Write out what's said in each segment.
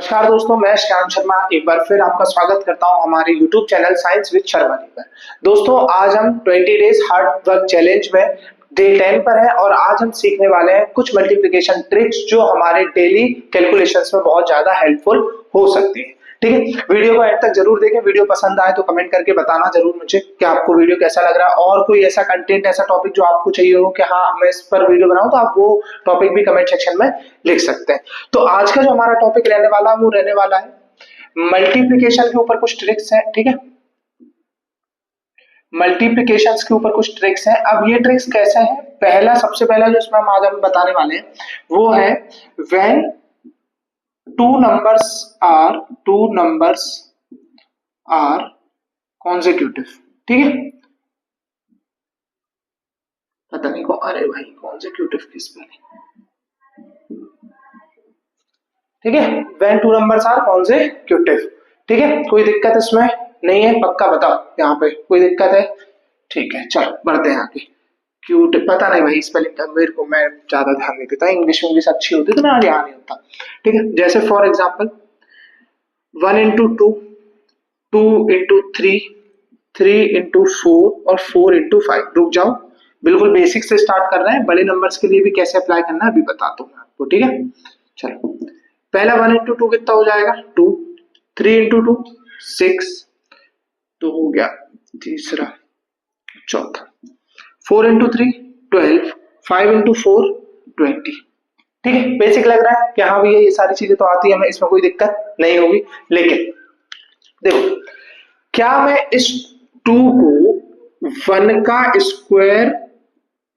नमस्कार दोस्तों, मैं श्याम शर्मा एक बार फिर आपका स्वागत करता हूं हमारे YouTube channel science with Sharma ji पर। दोस्तों, आज हम 20 डेज हार्ड वर्क चैलेंज में डे 10 पर है और आज हम सीखने वाले हैं कुछ मल्टीप्लिकेशन ट्रिक्स जो हमारे डेली कैलकुलेशंस में बहुत ज्यादा हेल्पफुल हो सकती है। ठीक है, वीडियो को एंड तक जरूर देखें। वीडियो पसंद आए तो कमेंट करके बताना जरूर मुझे कि आपको वीडियो कैसा लग रहा है, और कोई ऐसा कंटेंट, ऐसा टॉपिक जो आपको चाहिए हो कि हाँ मैं इस पर वीडियो बनाऊं, तो आप वो टॉपिक भी कमेंट सेक्शन में लिख सकते हैं। तो आज का जो हमारा टॉपिक रहने वाला है वो रहने वाला है मल्टीप्लिकेशन के ऊपर कुछ ट्रिक्स है। ठीक है, मल्टीप्लिकेशन के ऊपर कुछ ट्रिक्स हैं। अब ये ट्रिक्स कैसे हैं? सबसे पहला जो इसमें हम आज हम बताने वाले हैं वो है when two numbers are consecutive। ठीक है, पता नहीं को, अरे भाई consecutive किस पे, ठीक है, when two numbers are consecutive। ठीक है, कोई दिक्कत इसमें नहीं है? पक्का बताओ, यहाँ पे कोई दिक्कत है? ठीक है, चलो बढ़ते हैं आगे। क्यूट, पता नहीं भाई स्पेलिंग का मेरे को, मैं ज्यादा ध्यान नहीं देता, इंग्लिश अच्छी होती तो मेरा ध्यान नहीं होता। ठीक है, जैसे for example 1 into 2, 2 into 3, 3 into 4 और 4 into 5। रुक जाओ, बिल्कुल बेसिक से स्टार्ट कर रहे हैं। बड़े नंबर्स के लिए भी कैसे अप्लाई करना है अभी बताता हूँ आपको। ठीक है, चलो पहला 1 into 2 कितना हो जाएगा? 2। 3 into 2 6, तो हो गया तीसरा, चौथा। 4 into 3 12, 5 into 4 20। ठीक है, बेसिक लग रहा है कि हाँ भैया ये सारी चीजें तो आती है, हमें इसमें कोई दिक्कत नहीं होगी। लेकिन देखो, क्या मैं इस 2 को 1 का स्क्वायर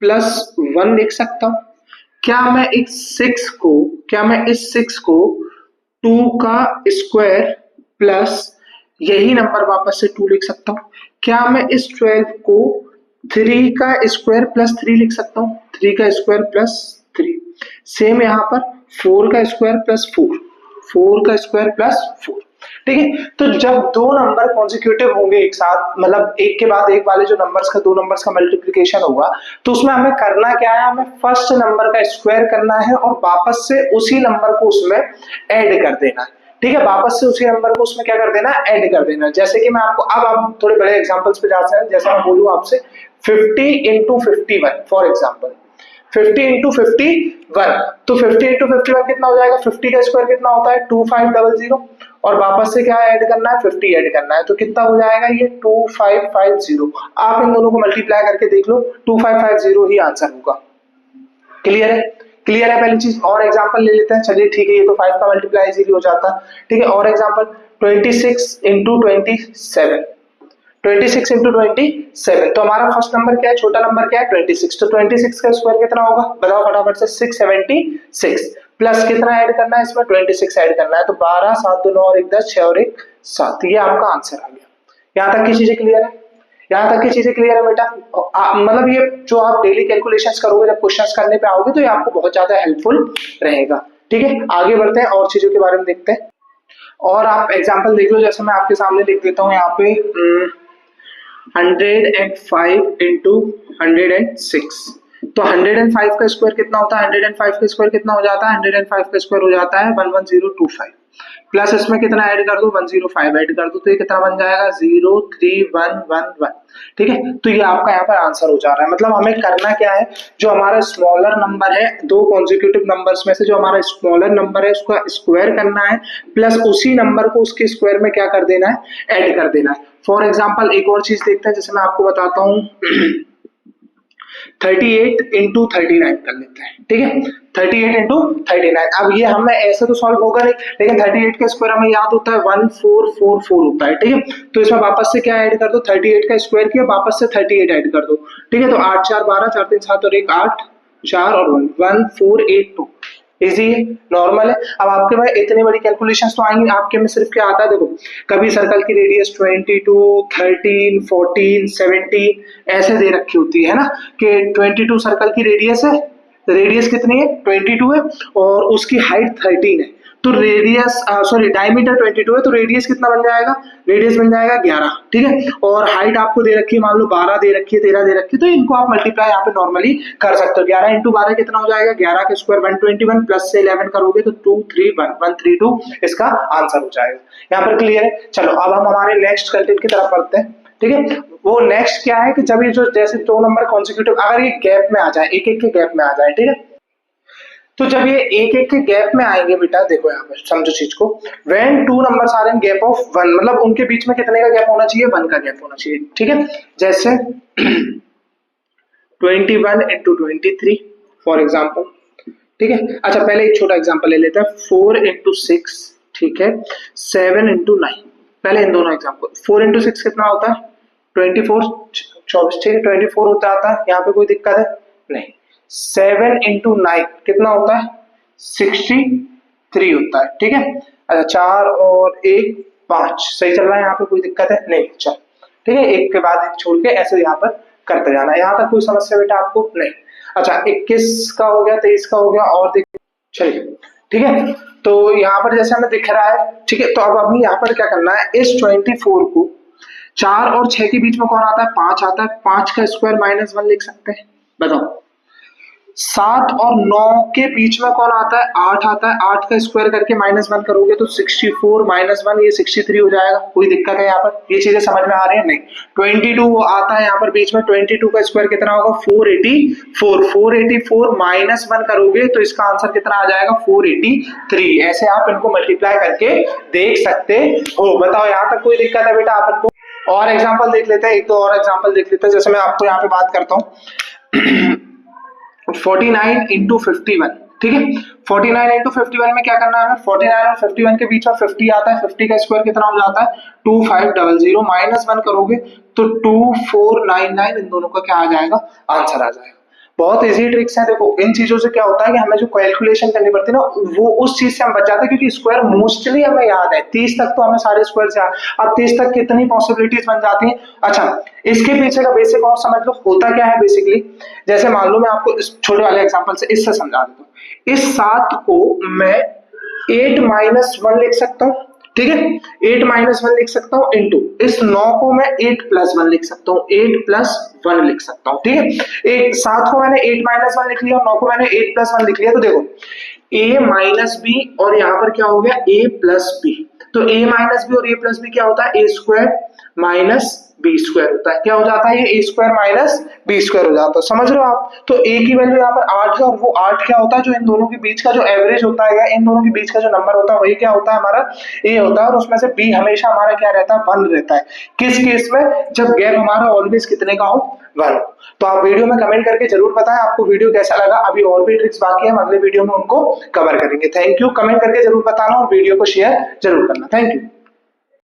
प्लस 1 लिख सकता हूं? क्या मैं इस 6 को 2 का स्क्वायर प्लस यही नंबर वापस से 2 लिख सकता हूं? क्या मैं इस 12 को 3 का स्क्वायर प्लस 3 लिख सकता हूं? 3 का स्क्वायर प्लस 3। सेम यहां पर 4 का स्क्वायर प्लस 4, 4 का स्क्वायर प्लस 4। ठीक है, तो जब दो नंबर कॉन्जिक्यूटिव होंगे एक साथ, मतलब एक के बाद एक वाले जो नंबर्स का, दो नंबर्स का मल्टीप्लिकेशन होगा, तो उसमें हमें करना क्या है? हमें फर्स्ट नंबर का स्क्वायर करना है और वापस से उसी नंबर को उसमें ऐड कर देना है। ठीक है, वापस से उसी नंबर को उसमें क्या कर देना है? ऐड कर देना। जैसे कि मैं आपको, अब आप थोड़े बड़े एग्जांपल्स पे जाते हैं। जैसे मैं बोलूं आपसे 50 into 51 फॉर एग्जांपल, 50 into 51, तो 50 into 51 कितना हो जाएगा? 50 का स्क्वायर कितना होता है? 2500, और वापस से क्या ऐड करना है? 50 ऐड करना है, तो कितना हो जाएगा ये? 2550। आप इन दोनों को मल्टीप्लाई करके देख लो, 2550 ही आंसर होगा। क्लियर है? क्लियर है? पहली चीज। और एग्जांपल ले लेते हैं, चलिए ठीक है, ये तो 5 का मल्टीप्लाई इजीली हो जाता है। ठीक है, और एग्जांपल 26 into 27, 26 into 27, तो हमारा फर्स्ट नंबर क्या है? छोटा नंबर क्या है? 26। तो 26 का स्क्वायर कितना होगा? बताओ फटाफट से। 676 प्लस कितना ऐड करना है इसमें? 26 ऐड करना है, तो 12, 7 2 9 और 1 10, 6 और 1 7। ये आपका आंसर आ गया। यहाँ तक की चीजें क्लियर है? यहाँ तक की चीजें क्लियर है बेटा? मतलब ये जो आप डेली कैलकुलेशंस करोगे, जब क्वेश्चंस करने पे आओगे, तो ये आपको बहुत ज्यादा हेल्पफुल रहेगा। ठीक है, आगे बढ़ते हैं और चीजों के बारे में देखते हैं। और आप एग्जांपल देख लो, जैसे मैं आपके सामने लिख देता हूँ यहाँ पे 105 into 106। तो 105 का स्क्वायर कितना होता है? 105 का स्क्वायर कितना हो जाता है? 105 का स्क्वायर हो जाता है 11025, प्लस इसमें कितना ऐड कर दो? 105 ऐड कर दो, तो ये कितना बन जाएगा? 03111। ठीक है, तो ये आपका यहाँ पर आंसर हो जा रहा है। मतलब हमें करना क्या है? जो हमारा स्मॉलर नंबर है, दो कॉन्जिक्यूटिव नंबर्स में से जो हमारा स्मॉलर नंबर है उसका स्क्वायर करना है, प्लस उसी नंबर को उसके स्क्वायर में क्या कर देना है? ऐड कर देना है। फॉर एग्जाम्पल एक और चीज देखते हैं, जैसे मैं आपको बताता हूँ 38 into 39 कर लेते हैं। ठीक है, 38 into 39। अब ये हमें ऐसे तो सॉल्व होगा नहीं, लेकिन 38 का स्क्वायर हमें याद होता है 1444 होता है। ठीक है, तो इसमें वापस से क्या ऐड कर दो? 38 का स्क्वायर किया, वापस से 38 ऐड कर दो। ठीक है, तो 8 4 12, 4 3 7 और 1 8, 4 और 1 1482। इजी है, नॉर्मल है। अब आपके पास इतनी बड़ी कैलकुलेशंस तो आएंगी, आपके में सिर्फ क्या आता है? देखो, कभी सर्कल की रेडियस 22, 13, 14, 17 ऐसे दे रखी होती है ना, कि 22 सर्कल की रेडियस है। रेडियस कितनी है? 22 है, और उसकी हाइट 13 है। तो रेडियस सॉरी डायमीटर 22 है, तो रेडियस कितना बन जाएगा, रेडियस बन जाएगा 11, ठीक है। और हाइट आपको दे रखी है, मान लो 12 दे रखी है, 13 दे रखी है, तो इनको आप मल्टीप्लाई यहाँ पे नॉर्मली कर सकते हो। 11 इंटू 12 कितना हो जाएगा, 11 के स्क्वायर 121, प्लस से 11 करोगे तो 231 132 इसका आंसर हो जाएगा। यहाँ पर क्लियर है। चलो अब हम हमारे नेक्स्ट कंटेंट की तरफ बढ़ते हैं, ठीक है। वो नेक्स्ट क्या है कि जब ये जो जैसे 2 नंबर कॉन्सिक्यूटिव अगर ये गैप में आ जाए, एक एक के गैप में आ जाए, ठीक है, तो जब ये एक एक के गैप में आएंगे बेटा, देखो यहाँ पर समझो चीज को, when 2 numbers are in gap of 1, मतलब उनके बीच में कितने का गैप होना चाहिए, 1 का गैप होना चाहिए, ठीक है। जैसे 21 इंटू 23 फॉर एग्जाम्पल, ठीक है। अच्छा पहले एक छोटा एग्जाम्पल ले लेते हैं, 4 इंटू 6, ठीक है, 7 इंटू 9, पहले इन दोनों एग्जाम्पल। 4 इंटू 6 कितना होता है, 24, 24, ठीक है, 24 होता आता है, यहाँ पे कोई दिक्कत है नहीं। 7 इंटू 9 कितना होता है, 63 होता है, ठीक है। अच्छा 4 और 1 5, सही चल रहा है, यहाँ पे कोई दिक्कत है नहीं, चल ठीक है, एक के बाद एक छोड़ के ऐसे यहाँ पर करते जाना है, यहाँ तक कोई समस्या बेटा आपको नहीं। अच्छा 21 का हो गया, 23 का हो गया, और देखिए चलिए, ठीक है। तो यहाँ पर जैसे हमें दिख रहा है, ठीक है, तो अब हमें यहाँ पर क्या करना है, इस 24 को 4 और 6 के बीच में कौन आता है, 5 आता है, 5 का स्क्वायर -1 लिख सकते हैं, बताओ। 7 और 9 के बीच में कौन आता है, 8 आता है, 8 का स्क्वायर करके -1 करोगे तो 64 -1 ये 63 हो जाएगा, कोई दिक्कत है यहाँ पर, ये चीजें समझ में आ रही है नहीं। 22 वो आता है यहाँ पर बीच में, 22 का स्क्वायर कितना होगा, 484, 484 -1 करोगे तो इसका आंसर कितना आ जाएगा, 483। ऐसे आप इनको मल्टीप्लाई करके देख सकते हो। बताओ यहाँ तक कोई दिक्कत है बेटा आप इनको। और एग्जाम्पल देख लेते हैं, एक दो और एग्जाम्पल देख लेते हैं, जैसे मैं आपको यहाँ पे बात करता हूँ 49 इंटू 51, ठीक है। 49 इंटू 51 में क्या करना है हमें, 49 और 51 के बीच में 50 आता है, 50 का स्क्वायर कितना हो जाता है, 2500, -1 करोगे तो 2499, इन दोनों का क्या आ जाएगा, आंसर आ जाएगा। बहुत इजी ट्रिक्स है, देखो इन चीजों से क्या होता है कि हमें जो कैलकुलेशन करनी पड़ती है ना, वो उस चीज से हम बच जाते हैं, क्योंकि स्क्वायर मोस्टली हमें याद है, 30 तक तो हमें सारे स्क्वायर याद। अब 30 तक कितनी पॉसिबिलिटीज बन जाती हैं। अच्छा इसके पीछे का बेसिक और समझ लो, होता क्या है बेसिकली, जैसे मान लो मैं आपको इस छोटे वाले एग्जांपल से इससे समझा देता हूँ। इस 7 को मैं 8 -1 लिख सकता हूँ, ठीक है, 8 -1 लिख सकता हूँ, इंटू इस 9 को मैं 8 + 1 लिख सकता हूँ, 8 + 1 लिख सकता हूँ, ठीक है। एक 7 को मैंने 8 -1 लिख लिया और 9 को मैंने 8 + 1 लिख लिया, तो देखो a - b और यहाँ पर क्या हो गया, a + b, तो a - b और a + b क्या होता है, a² - b² होता है, क्या हो जाता है, ये a² - b² हो जाता है, समझ रहे हो आप। तो a की वैल्यू यहाँ पर 8 है, और वो 8 क्या होता है, जो इन दोनों के बीच का जो एवरेज होता है, या इन दोनों के बीच का जो नंबर होता है, वही क्या होता है, हमारा a होता है, और उसमें से b हमेशा हमारा क्या रहता है, 1 रहता है। किस केस में, जब गैप हमारा ऑलवेज कितने का हो, 1। तो आप वीडियो में कमेंट करके जरूर बताएं आपको वीडियो कैसा लगा। अभी और भी ट्रिक्स बाकी है, हम अगले वीडियो में उनको कवर करेंगे। थैंक यू, कमेंट करके जरूर बताना और वीडियो को शेयर जरूर करना। Thank you.